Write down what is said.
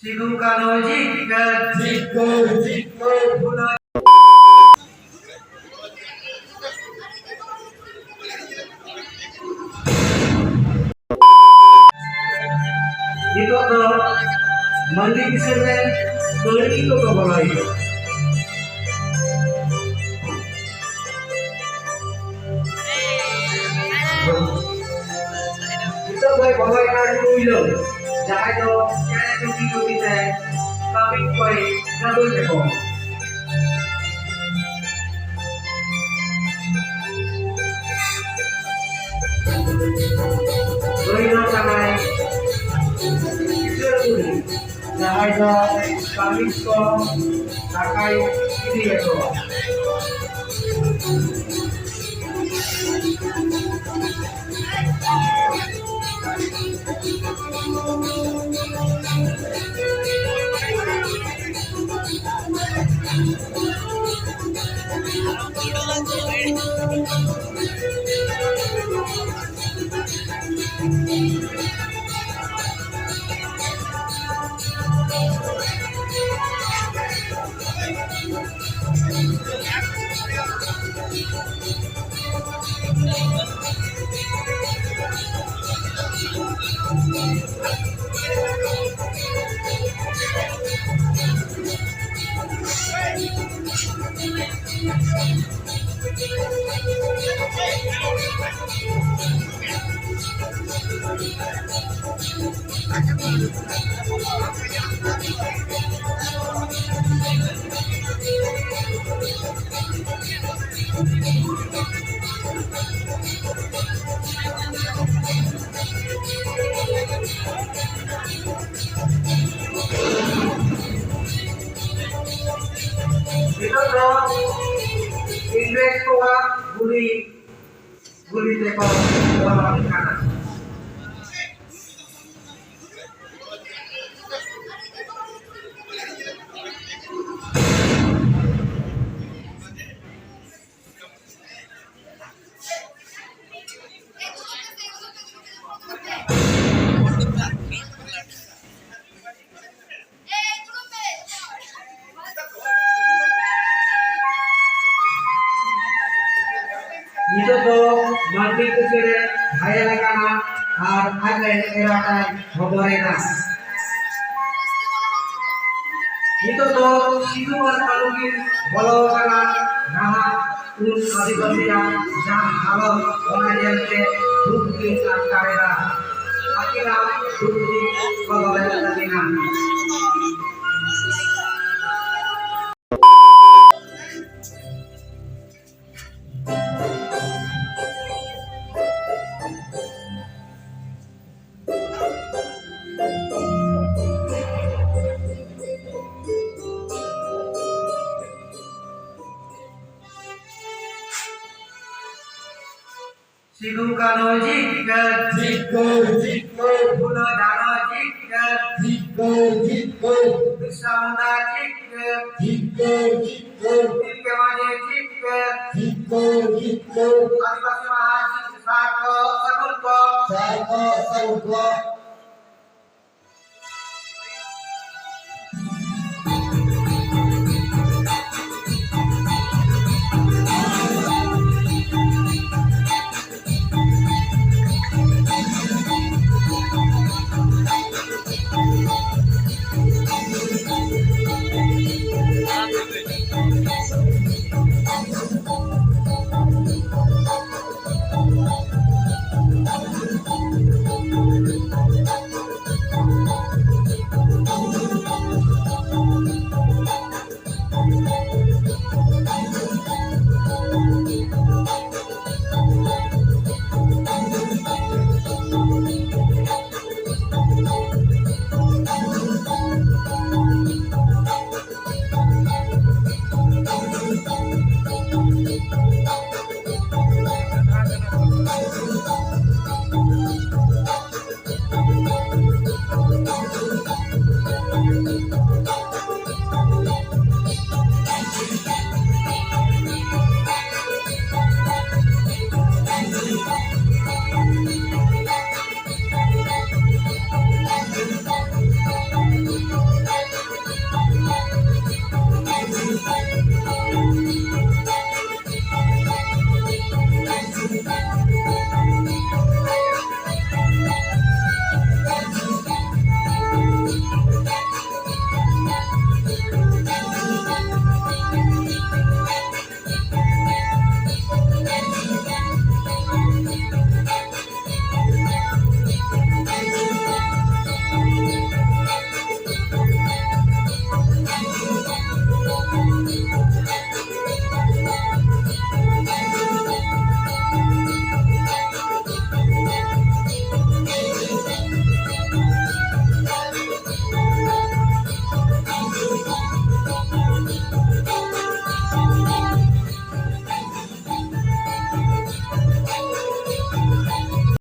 Sigukano jikat Bulan itu tuh mandi bisanya dari itu ke bawah itu. Itu baik bawah itu dulu itu. Jangan tuh jangan tuh kita tapi koi nggak boleh kok. Boleh nggak sampai itu dulu. Jangan tuh kami kok pakai ini ya tuh. Itu tuh Inggris tua guli tekor bawah kanan. Itu tuh mandi kesini hayal kana আর থাকলে এলাকায় খবরে না itu tuh siluman kalungin walau kana nama un adibati yang halal pengajian ke bukti akarera akhirnya bukti pegawai tadinan. Sigukano jikat Bulan dana jikat Bisamda jikat Dikemane jikat Adibasi mahasiswa Sako Sabulko